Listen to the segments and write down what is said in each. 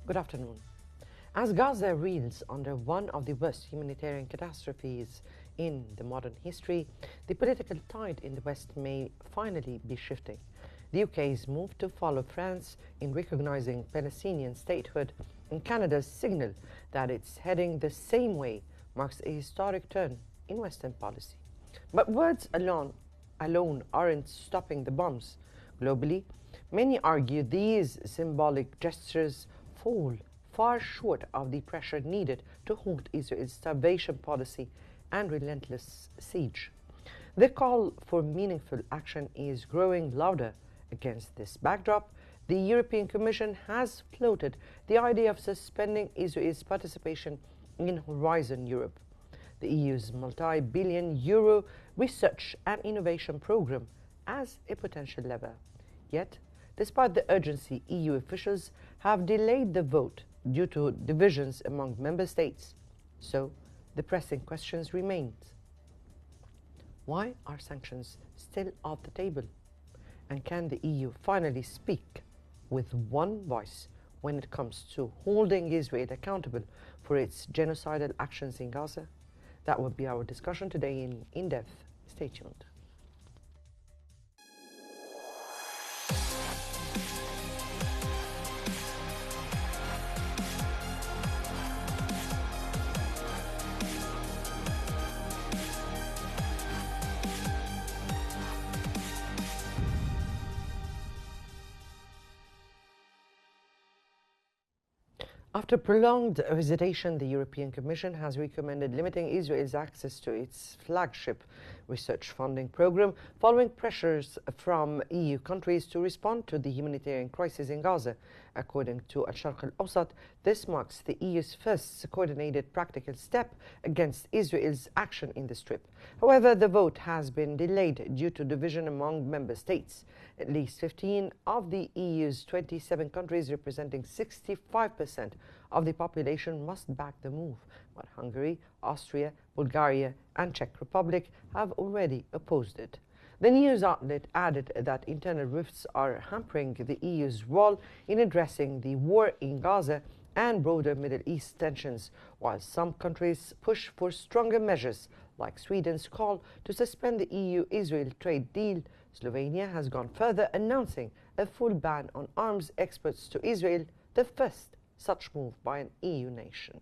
Good afternoon. As Gaza reels under one of the worst humanitarian catastrophes in the modern history, the political tide in the West may finally be shifting. The UK's move to follow France in recognizing Palestinian statehood and Canada's signal that it's heading the same way marks a historic turn in Western policy. But words alone aren't stopping the bombs. Globally, many argue these symbolic gestures fall far short of the pressure needed to halt Israel's starvation policy and relentless siege. The call for meaningful action is growing louder. Against this backdrop, the European Commission has floated the idea of suspending Israel's participation in Horizon Europe, the EU's multi-billion euro research and innovation program, as a potential lever. Yet, despite the urgency, EU officials have delayed the vote due to divisions among member states. So, the pressing questions remain. Why are sanctions still off the table? And can the EU finally speak with one voice when it comes to holding Israel accountable for its genocidal actions in Gaza? That will be our discussion today in In-Depth. Stay tuned. After prolonged hesitation, the European Commission has recommended limiting Israel's access to its flagship research funding program following pressures from EU countries to respond to the humanitarian crisis in Gaza. According to Al-Sharq al-Awsat, this marks the EU's first coordinated practical step against Israel's action in the Strip. However, the vote has been delayed due to division among member states. At least 15 of the EU's 27 countries, representing 65% of the population, must back the move, while Hungary, Austria, Bulgaria and Czech Republic have already opposed it. The news outlet added that internal rifts are hampering the EU's role in addressing the war in Gaza and broader Middle East tensions, while some countries push for stronger measures, like Sweden's call to suspend the EU-Israel trade deal. Slovenia has gone further, announcing a full ban on arms exports to Israel, the first such move by an EU nation.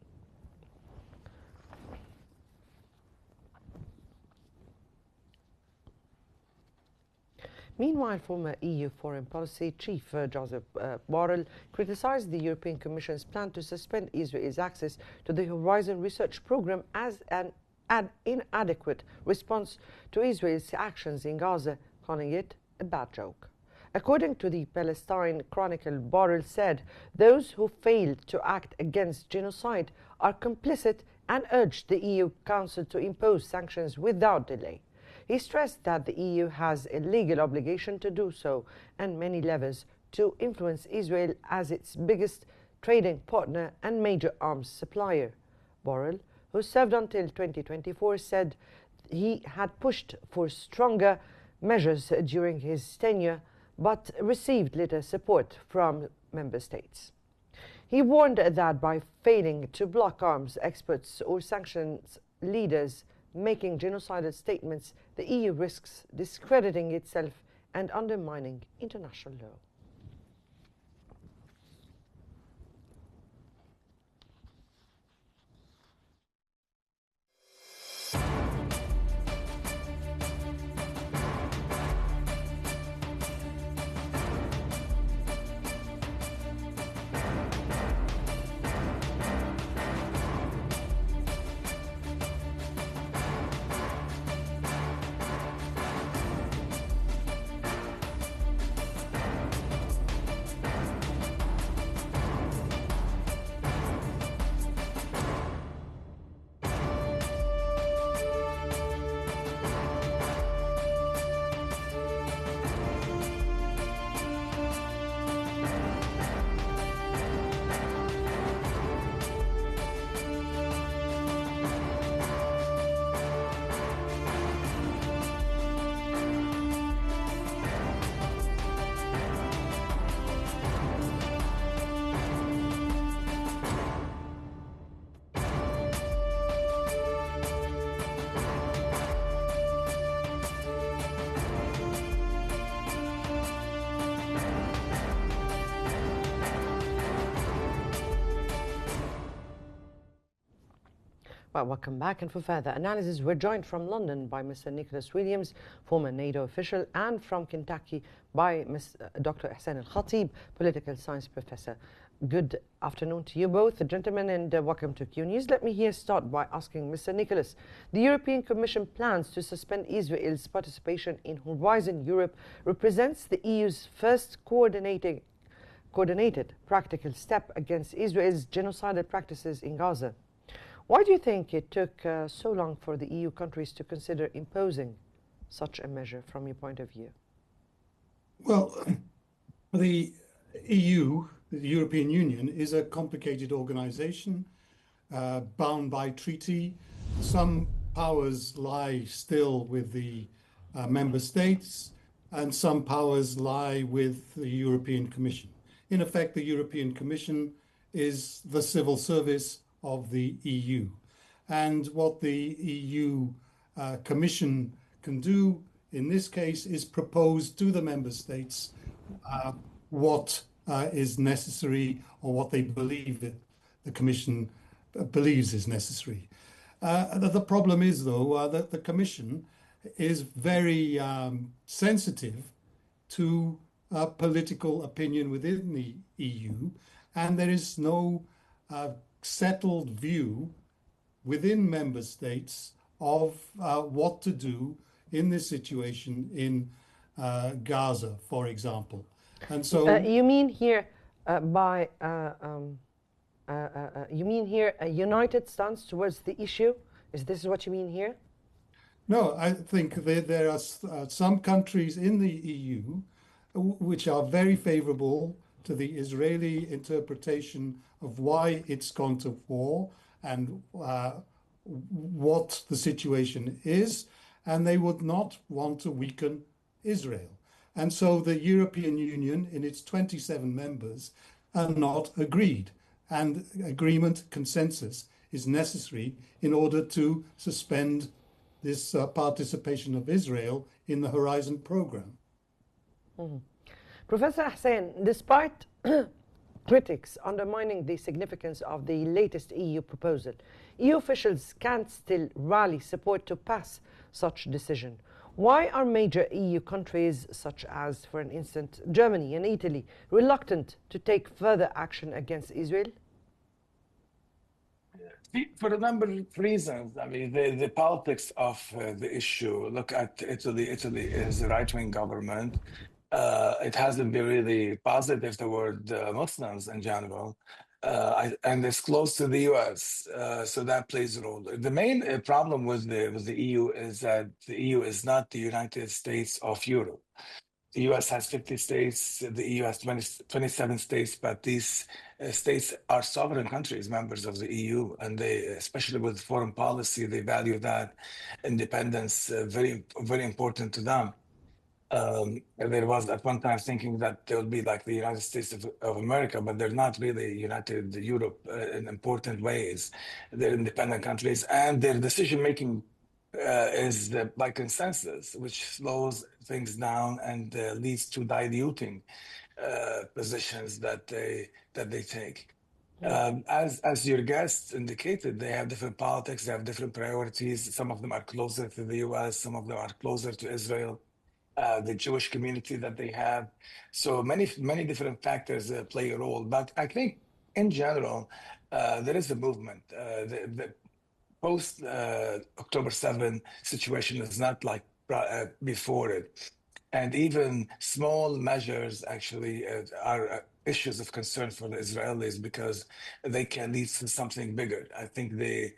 Meanwhile, former EU Foreign Policy Chief Joseph Borrell criticized the European Commission's plan to suspend Israel's access to the Horizon research program as an inadequate response to Israel's actions in Gaza, calling it a bad joke. According to the Palestine Chronicle, Borrell said those who failed to act against genocide are complicit and urged the EU Council to impose sanctions without delay. He stressed that the EU has a legal obligation to do so and many levers to influence Israel as its biggest trading partner and major arms supplier. Borrell, who served until 2024, said he had pushed for stronger measures during his tenure, but received little support from member states. He warned that by failing to block arms exports or sanctions leaders making genocidal statements, the EU risks discrediting itself and undermining international law. Well, welcome back. And for further analysis, we're joined from London by Mr. Nicholas Williams, former NATO official, and from Kentucky by Dr. Hussein Al-Khatib, political science professor. Good afternoon to you both, gentlemen, and welcome to Qnews. Let me here start by asking Mr. Nicholas. The European Commission plans to suspend Israel's participation in Horizon Europe represents the EU's first coordinated practical step against Israel's genocidal practices in Gaza. Why do you think it took so long for the EU countries to consider imposing such a measure from your point of view? Well, the EU, the European Union, is a complicated organization bound by treaty. Some powers lie still with the member states, and some powers lie with the European Commission. In effect, the European Commission is the civil service of the EU. And what the EU Commission can do in this case is propose to the member states what is necessary, or what they believe that the Commission believes is necessary. The problem is, though, that the Commission is very sensitive to political opinion within the EU, and there is no settled view within member states of what to do in this situation in Gaza, for example. And so you mean here you mean here a united stance towards the issue? Is this what you mean here? No, I think there are some countries in the EU which are very favorable to the Israeli interpretation of why it's gone to war and what the situation is, and they would not want to weaken Israel. And so the European Union, in its 27 members, are not agreed. And agreement, consensus, is necessary in order to suspend this participation of Israel in the Horizon program. Mm-hmm. Professor Hussein, despite critics undermining the significance of the latest EU proposal, EU officials can't still rally support to pass such decision. Why are major EU countries, such as, for instance, Germany and Italy, reluctant to take further action against Israel? For a number of reasons. I mean, the politics of the issue. Look at Italy. Italy is a right-wing government. It hasn't been really positive toward Muslims in general, and it's close to the U.S., so that plays a role. The main problem with the EU is that the EU is not the United States of Europe. The US has 50 states, the EU has 27 states, but these states are sovereign countries, members of the EU, and they, especially with foreign policy, they value that independence very, very important to them. There was at one time thinking that they would be like the United States of America, but they're not really United Europe in important ways. They're independent countries, and their decision-making is by consensus, which slows things down and leads to diluting positions that they take. As your guests indicated, they have different politics, they have different priorities. Some of them are closer to the US, some of them are closer to Israel. The Jewish community that they have. So many different factors play a role. But I think in general, there is a movement. The post October 7 situation is not like before it. And even small measures actually are issues of concern for the Israelis because they can lead to something bigger. I think the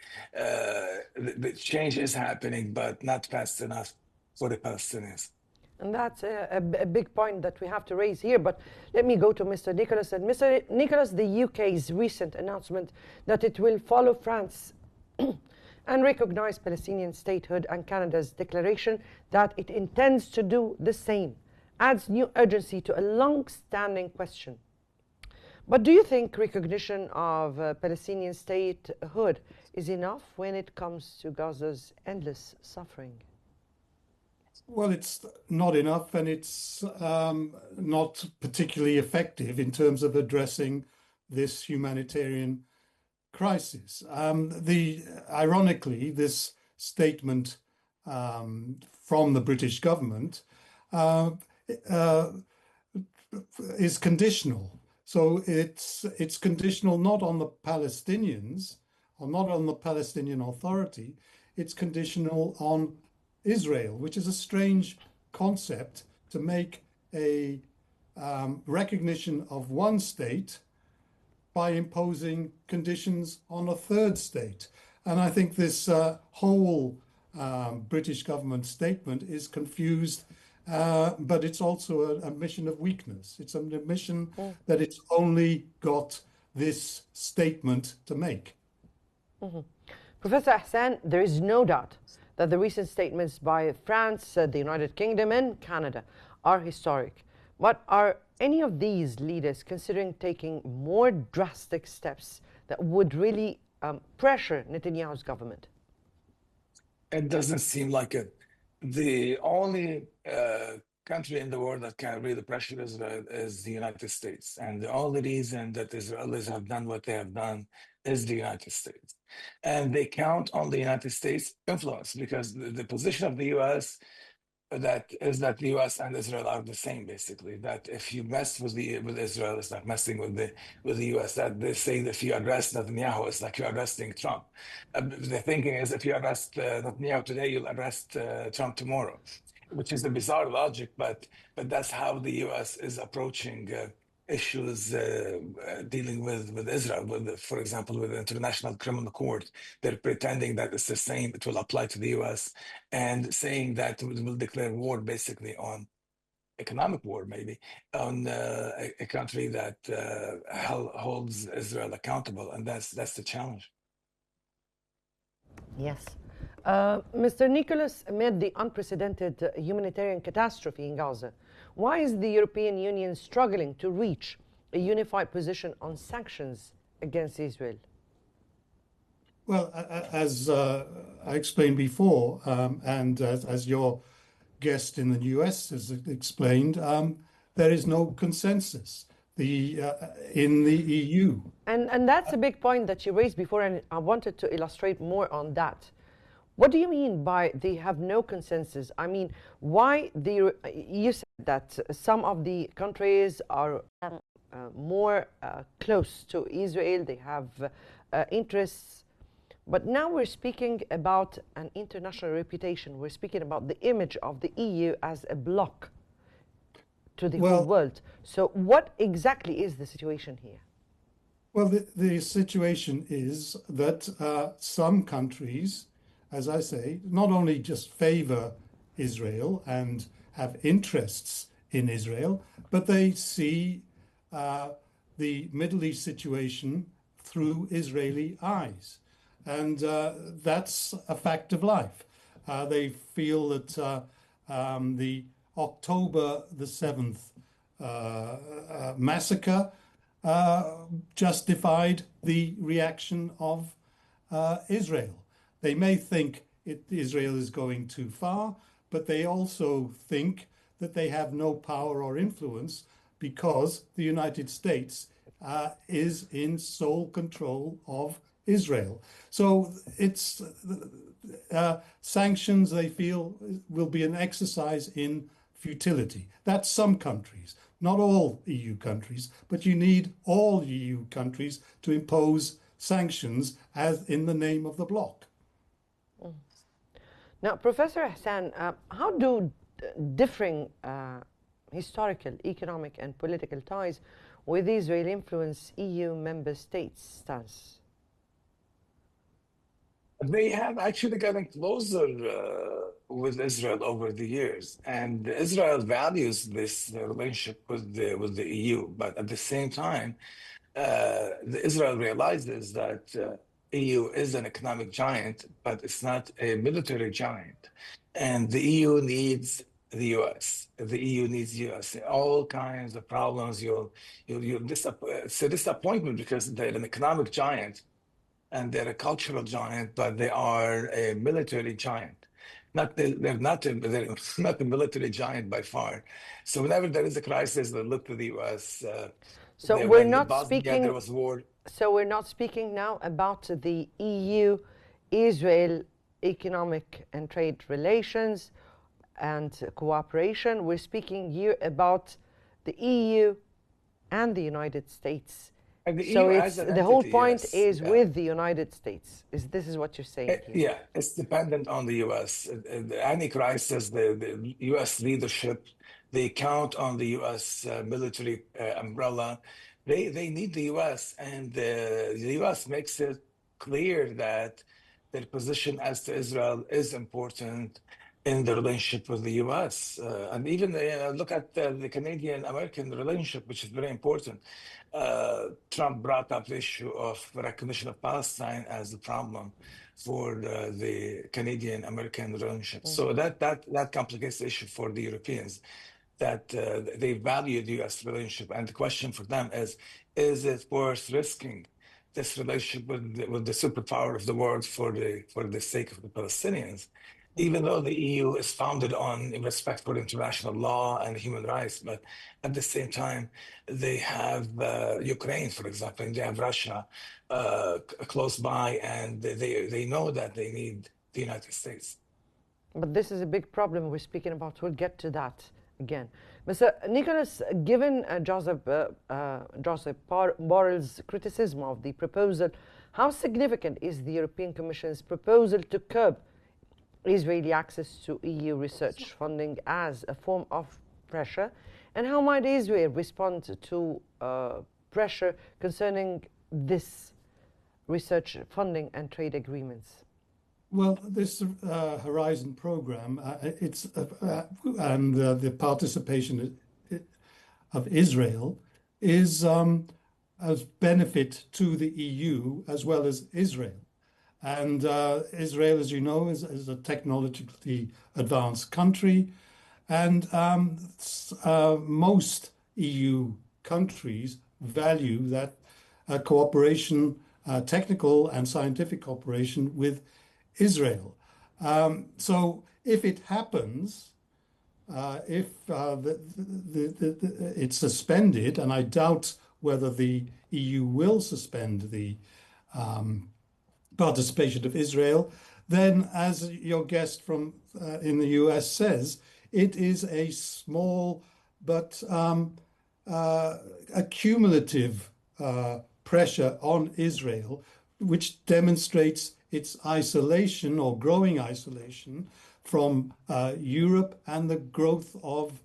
change is happening, but not fast enough for the Palestinians. And that's a big point that we have to raise here. But let me go to Mr. Nicholas. And Mr. Nicholas, the UK's recent announcement that it will follow France and recognize Palestinian statehood, and Canada's declaration that it intends to do the same, adds new urgency to a long-standing question. But do you think recognition of Palestinian statehood is enough when it comes to Gaza's endless suffering? Well, it's not enough, and it's not particularly effective in terms of addressing this humanitarian crisis. Ironically, this statement from the British government is conditional. So it's conditional not on the Palestinians or not on the Palestinian Authority. It's conditional on Israel, which is a strange concept to make a recognition of one state by imposing conditions on a third state. And I think this whole British government statement is confused, but it's also a mission of weakness. It's an admission that it's only got this statement to make. Mm-hmm. Professor Hassan, there is no doubt that the recent statements by France, the United Kingdom and Canada are historic. But are any of these leaders considering taking more drastic steps that would really pressure Netanyahu's government? It doesn't seem like it. The only country in the world that can really pressure Israel is the United States. And the only reason that Israelis have done what they have done is the United States. And they count on the United States influence because the position of the US that the US and Israel are the same, basically. That if you mess with Israel, it's like messing with the US. That they say that if you arrest Netanyahu, it's like you're arresting Trump. The thinking is if you arrest Netanyahu today, you'll arrest Trump tomorrow, which is a bizarre logic, but that's how the US is approaching issues dealing with Israel. For example, with the International Criminal Court, they're pretending that it's the same, it will apply to the US, and saying that it will declare war basically on economic war, maybe, on a country that holds Israel accountable. And that's the challenge. Yes. Mr. Nicholas, amid the unprecedented humanitarian catastrophe in Gaza, why is the European Union struggling to reach a unified position on sanctions against Israel? Well, as I explained before, and as your guest in the US has explained, there is no consensus in the EU. And that's a big point that you raised before, and I wanted to illustrate more on that. What do you mean by they have no consensus? I mean, why you said that some of the countries are more close to Israel, they have interests, but now we're speaking about an international reputation. We're speaking about the image of the EU as a bloc to the whole world. So what exactly is the situation here? Well, the situation is that some countries, as I say, not only just favor Israel and have interests in Israel, but they see the Middle East situation through Israeli eyes. And that's a fact of life. They feel that the October the 7th massacre justified the reaction of Israel. They may think Israel is going too far, but they also think that they have no power or influence because the United States is in sole control of Israel. So it's sanctions, they feel, will be an exercise in futility. That's some countries, not all EU countries, but you need all EU countries to impose sanctions as in the name of the bloc. Now, Professor Hassan, how do differing historical, economic and political ties with Israel influence EU member states' stance? They have actually gotten closer with Israel over the years, and Israel values this relationship with the EU. But at the same time, Israel realizes that EU is an economic giant, but it's not a military giant, and the EU needs the US. The EU needs US. All kinds of problems. It's a disappointment because they're an economic giant. And they're a cultural giant, but they are a military giant. They're not a military giant by far. So whenever there is a crisis, they look to the U.S. So we're not Bosnia, speaking. there was war. So we're not speaking now about the EU-Israel economic and trade relations and cooperation. We're speaking here about the EU and the United States. And the So EU it's as an the whole entity, point yes. is with the United States. This is what you're saying here? Yeah, it's dependent on the U.S. Any crisis, the U.S. leadership, they count on the U.S. Military umbrella. They need the U.S. and the U.S. makes it clear that their position as to Israel is important in the relationship with the U.S. And even look at the Canadian-American relationship, which is very important. Trump brought up the issue of recognition of Palestine as a problem for the Canadian-American relationship. So that complicates the issue for the Europeans, that they value the U.S. relationship. And the question for them is it worth risking this relationship with the superpower of the world for the sake of the Palestinians? Even though the EU is founded on respect for international law and human rights, but at the same time, they have Ukraine, for example, and they have Russia close by, and they know that they need the United States. But this is a big problem we're speaking about. We'll get to that again. Mr. Nicholas, given Joseph Borrell's criticism of the proposal, how significant is the European Commission's proposal to curb Israeli access to EU research funding as a form of pressure? And how might Israel respond to pressure concerning this research funding and trade agreements? Well, this Horizon program, and the participation of Israel is as benefit to the EU as well as Israel. And Israel, as you know, is a technologically advanced country. And most EU countries value that cooperation, technical and scientific cooperation with Israel. So if it happens, if it's suspended, and I doubt whether the EU will suspend the participation of Israel, then, as your guest from in the US says, it is a small but accumulative pressure on Israel, which demonstrates its isolation or growing isolation from Europe and the growth of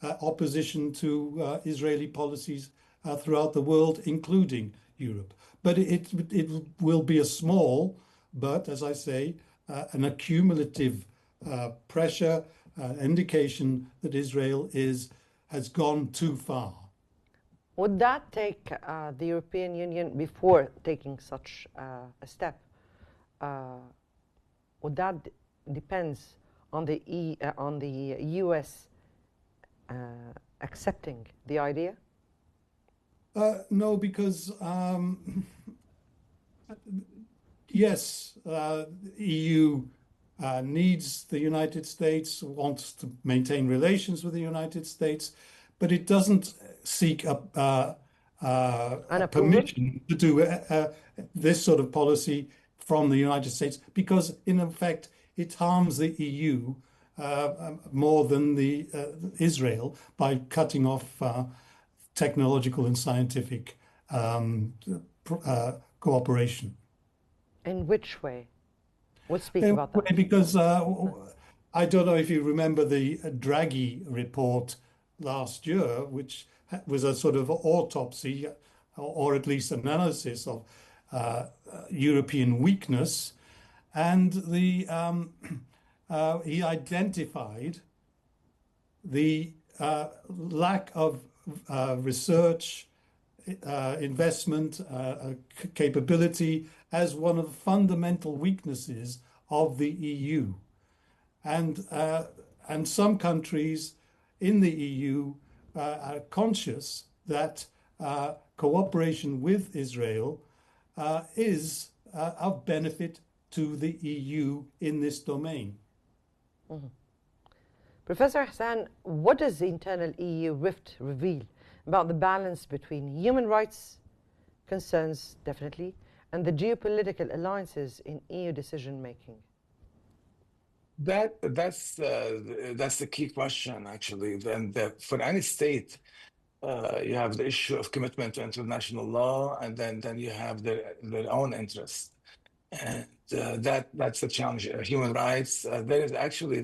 opposition to Israeli policies throughout the world, including Europe. But it will be a small, but as I say, an accumulative pressure, indication that Israel has gone too far. Would that take the European Union, before taking such a step, would that depends on the US accepting the idea? No, because yes, EU needs the United States, wants to maintain relations with the United States, but it doesn't seek a permission to do this sort of policy from the United States, because in effect it harms the EU more than the Israel by cutting off technological and scientific cooperation. In which way? We'll speak about that. Because I don't know if you remember the Draghi report last year, which was a sort of autopsy, or at least analysis of European weakness, and he identified the lack of research, investment, capability as one of the fundamental weaknesses of the EU, and some countries in the EU are conscious that cooperation with Israel is of benefit to the EU in this domain. Mm-hmm. Professor Hassan, what does the internal EU rift reveal about the balance between human rights, concerns, definitely, and the geopolitical alliances in EU decision-making? That's the key question, actually. And for any state, you have the issue of commitment to international law, and then you have their own interests. And that's the challenge. Human rights, there is actually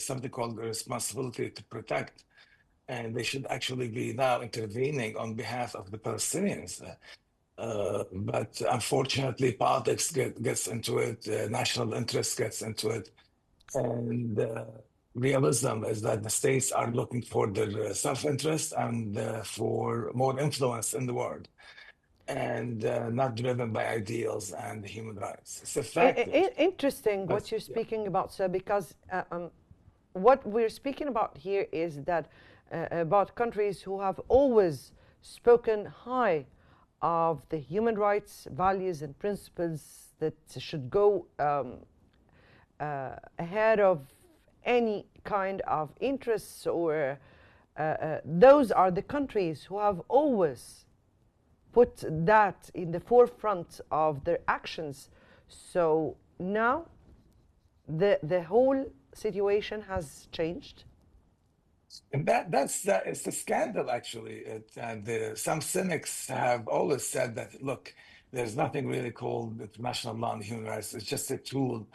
something called the responsibility to protect, and they should actually be now intervening on behalf of the Palestinians. But unfortunately, politics gets into it, national interest gets into it, and realism is that the states are looking for their self-interest and for more influence in the world, and not driven by ideals and human rights. It's a fact. Interesting what you're speaking about, sir, because what we're speaking about here is that about countries who have always spoken high of the human rights values and principles that should go ahead of any kind of interests, or those are the countries who have always put that in the forefront of their actions. So now the whole situation has changed. And it's a scandal, actually. Some cynics have always said that, look, there's nothing really called international law and human rights. It's just a tool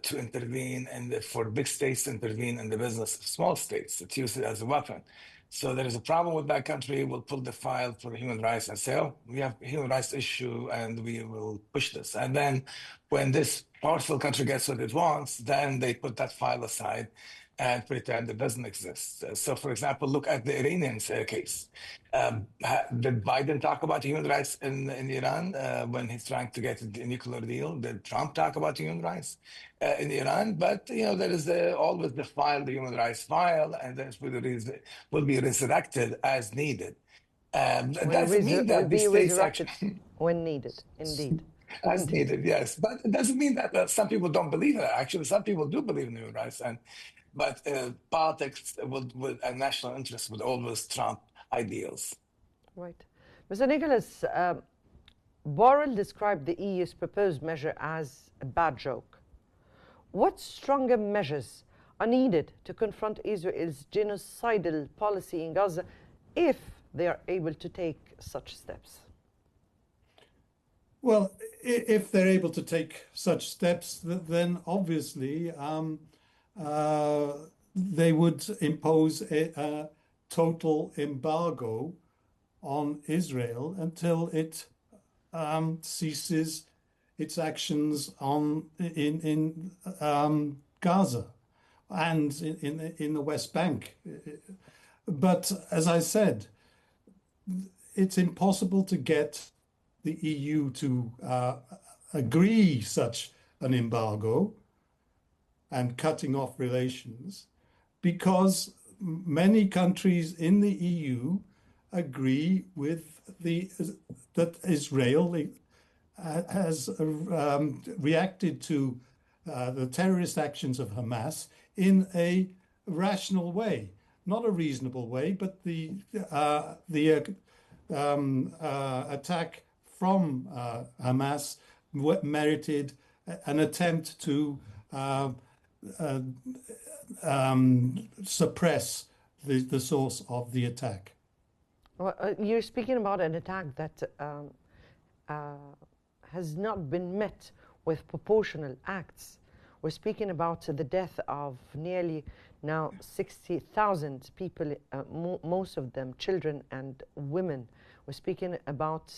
to intervene, and for big states to intervene in the business of small states. It's used as a weapon. So there is a problem with that country. We'll pull the file for human rights and say, oh, we have a human rights issue and we will push this. And then when this powerful country gets what it wants, then they put that file aside and pretend it doesn't exist. So, for example, look at the Iranian case. Did Biden talk about human rights in Iran when he's trying to get a nuclear deal? Did Trump talk about human rights in Iran? But, there is always the file, the human rights file, and then it will be resurrected as needed. That doesn't mean that the states actually... when needed, indeed. As needed, yes. But it doesn't mean that some people don't believe it. Actually, some people do believe in human rights, but politics and national interests would always trump ideals. Right. Mr. Nicholas, Borrell described the EU's proposed measure as a bad joke. What stronger measures are needed to confront Israel's genocidal policy in Gaza if they are able to take such steps? Well, if they're able to take such steps, then obviously they would impose a total embargo on Israel until it ceases its actions in Gaza and in the West Bank. But as I said, it's impossible to get the EU to agree such an embargo and cutting off relations, because many countries in the EU agree with that Israel has reacted to the terrorist actions of Hamas in a rational way, not a reasonable way, but the attack from Hamas merited an attempt to suppress the source of the attack. Well, you're speaking about an attack that has not been met with proportional acts. We're speaking about the death of nearly now 60,000 people, most of them children and women. We're speaking about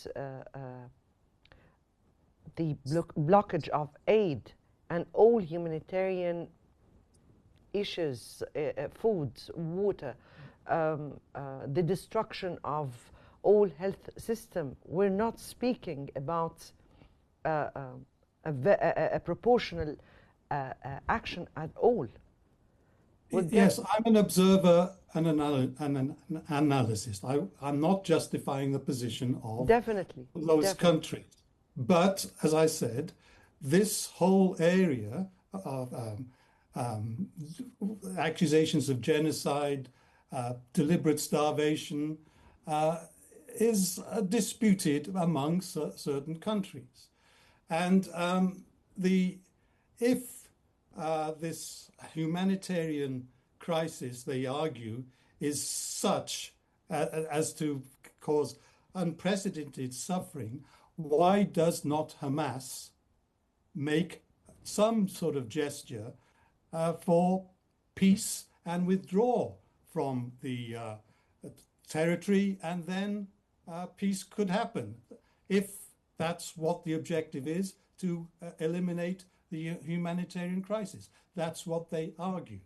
the blockage of aid and all humanitarian issues, food, water, the destruction of all health system. We're not speaking about a proportional action at all. Yes, I'm an observer and an analyst. I'm not justifying the position of those countries. But as I said, this whole area of accusations of genocide, deliberate starvation, is disputed among certain countries. And if this humanitarian crisis, they argue, is such as to cause unprecedented suffering, why does not Hamas make some sort of gesture for peace and withdraw from the territory, and then peace could happen, if that's what the objective is, to eliminate the humanitarian crisis. That's what they argue.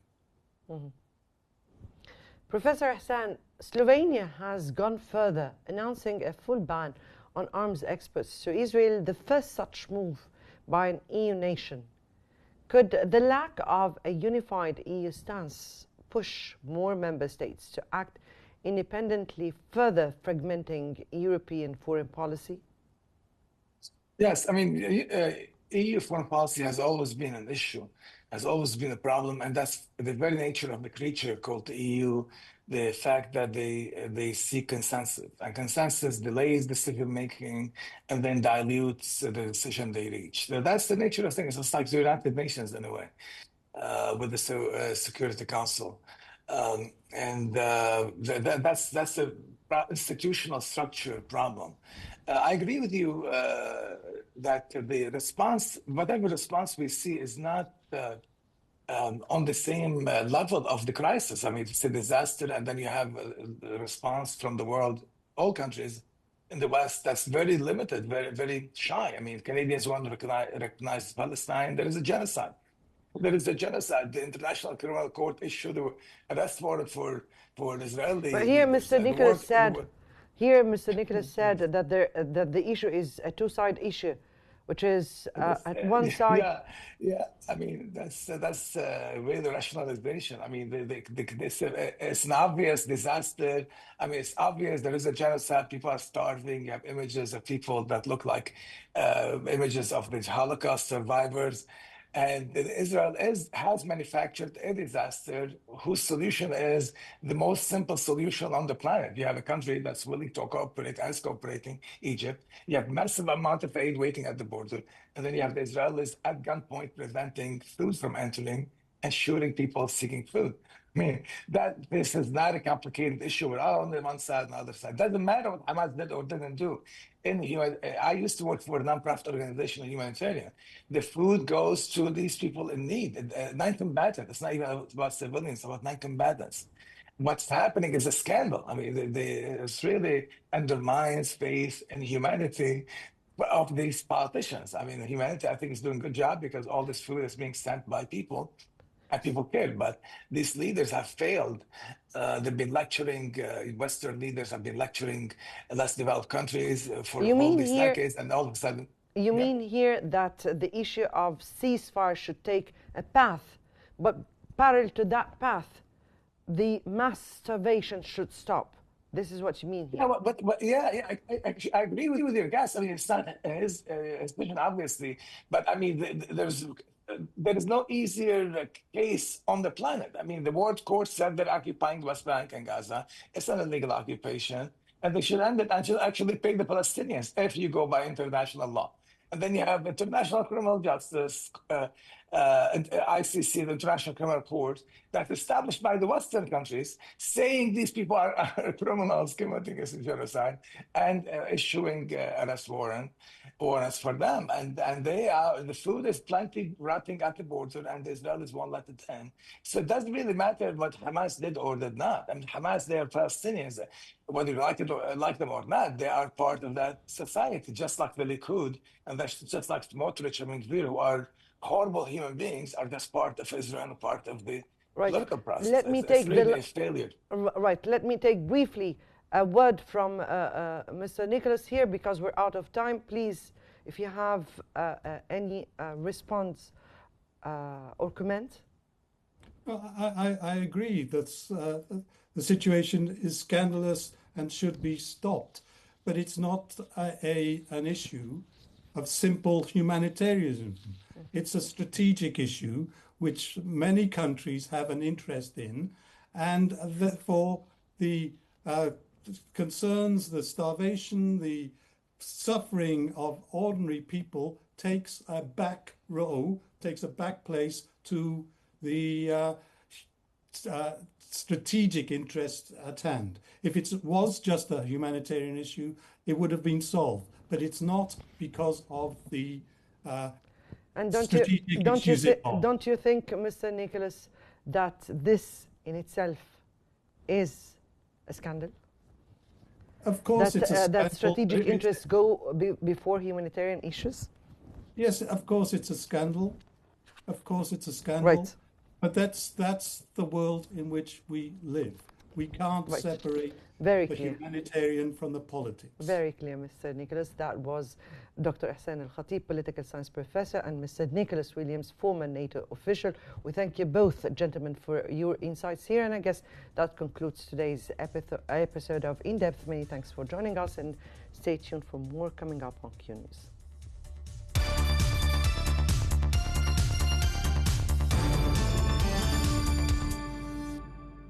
Mm-hmm. Professor Hassan, Slovenia has gone further, announcing a full ban on arms exports to Israel, the first such move by an EU nation. Could the lack of a unified EU stance push more member states to act independently, further fragmenting European foreign policy? Yes, I mean, EU foreign policy has always been an issue, has always been a problem, and that's the very nature of the creature called the EU, the fact that they seek consensus, and consensus delays decision-making and then dilutes the decision they reach. So that's the nature of things. It's like the United Nations in a way, with the Security Council. That's a institutional structure problem. I agree with you that the response, whatever response we see, is not on the same level of the crisis. I mean, it's a disaster, and then you have a response from the world, all countries in the West, that's very limited, very, very shy. I mean, Canadians want to recognize Palestine. There is a genocide. There is a genocide. The International Criminal Court issued an arrest warrant for Israeli. But here, Mr. Nicholas said, that the issue is a two-side issue, which is at one side. Yeah. I mean, that's really the rationalization. I mean, it's an obvious disaster. I mean, it's obvious there is a genocide. People are starving. You have images of people that look like images of the Holocaust survivors. And Israel has manufactured a disaster whose solution is the most simple solution on the planet. You have a country that's willing to cooperate and is cooperating, Egypt. You have massive amount of aid waiting at the border. And then you have the Israelis at gunpoint preventing food from entering and shooting people seeking food. I mean, this is not a complicated issue. We're all on the one side and the other side. Doesn't matter what Hamas did or didn't do. I used to work for a nonprofit organization, humanitarian. The food goes to these people in need, non-combatants. It's not even about civilians, it's about non-combatants. What's happening is a scandal. I mean, it really undermines faith in humanity of these politicians. I mean, humanity, I think, is doing a good job because all this food is being sent by people. And people care, but these leaders have failed. They've been lecturing, Western leaders have been lecturing less developed countries for all these decades, and all of a sudden... You mean here that the issue of ceasefire should take a path, but parallel to that path, the mass starvation should stop? This is what you mean here. Yeah, I agree with you, guys. I mean, it's not his vision, obviously, but I mean, there is no easier case on the planet. I mean, the World Court said they're occupying the West Bank and Gaza. It's an illegal occupation, and they should end it and should actually pay the Palestinians if you go by international law. And then you have International Criminal Justice, ICC, the International Criminal Court, that's established by the Western countries, saying these people are criminals committing a genocide and issuing arrest warrants for them. And the food is plenty rotting at the border, and the Israelis won't let it in. So it doesn't really matter what Hamas did or did not. I mean, Hamas, they are Palestinians. Whether you like them or not, they are part of that society, just like the Likud, and that's just like Smotrich, I mean, who are horrible human beings, are just part of Israel, part of the political process. Let me take really a failure. Right. Let me take briefly a word from Mr. Nicholas here, because we're out of time. Please, if you have any response or comment. Well, I agree that the situation is scandalous and should be stopped, but it's not an issue of simple humanitarianism. It's a strategic issue which many countries have an interest in, and therefore the concerns, the starvation, the suffering of ordinary people takes a back row, takes a back place to the strategic interest at hand. If it was just a humanitarian issue, it would have been solved. But it's not because of the And strategic issues involved. don't you think, Mr. Nicholas, that this in itself is a scandal? Of course, it's a scandal. That strategic interests go before humanitarian issues? Yes, of course it's a scandal. Of course it's a scandal. Right. But that's the world in which we live. We can't separate the humanitarian from the politics. Very clear, Mr. Nicholas. That was Dr. Ihsan Al-Khatib, political science professor, and Mr. Nicholas Williams, former NATO official. We thank you both, gentlemen, for your insights here. And I guess that concludes today's episode of In Depth. Many thanks for joining us, and stay tuned for more coming up on Qnews.